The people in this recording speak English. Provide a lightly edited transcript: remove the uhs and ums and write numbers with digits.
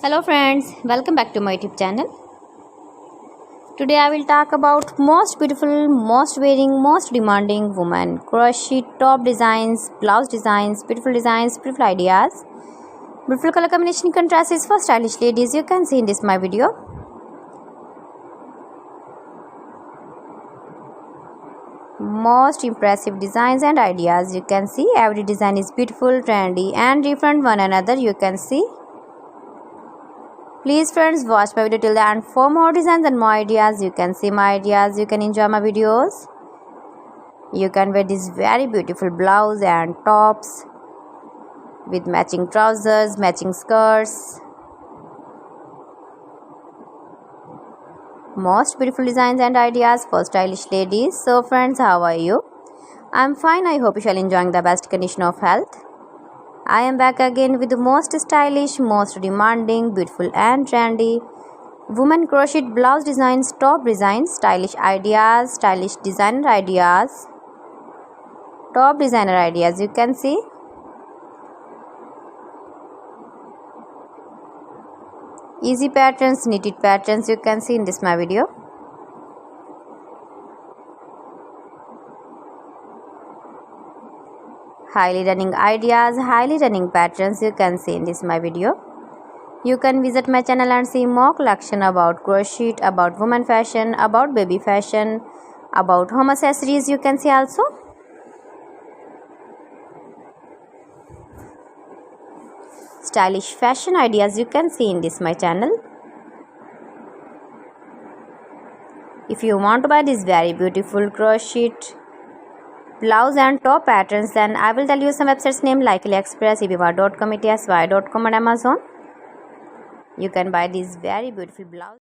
Hello friends, welcome back to my YouTube channel. Today I will talk about most beautiful, most wearing, most demanding women crochet top designs, blouse designs, beautiful ideas, beautiful color combination contrasts for stylish ladies. You can see in this my video. Most impressive designs and ideas. You can see every design is beautiful, trendy and different one another. You can see. Please friends, watch my video till the end for more designs and more ideas. You can see my ideas, you can enjoy my videos. You can wear this very beautiful blouse and tops with matching trousers, matching skirts. Most beautiful designs and ideas for stylish ladies. So friends, how are you? I'm fine. I hope you shall enjoying the best condition of health. I am back again with the most stylish, most demanding, beautiful and trendy women crochet blouse designs, top designs, stylish ideas, stylish designer ideas, top designer ideas. You can see. Easy patterns, knitted patterns. You can see in this my video. Highly running ideas, highly running patterns. You can see in this my video. You can visit my channel and see more collection about crochet, about women fashion, about baby fashion, about home accessories. You can see also. Stylish fashion ideas. You can see in this my channel. If you want to buy this very beautiful crochet blouse and top patterns, then I will tell you some websites name like AliExpress, ebay.com, etsy.com and Amazon. You can buy this very beautiful blouse.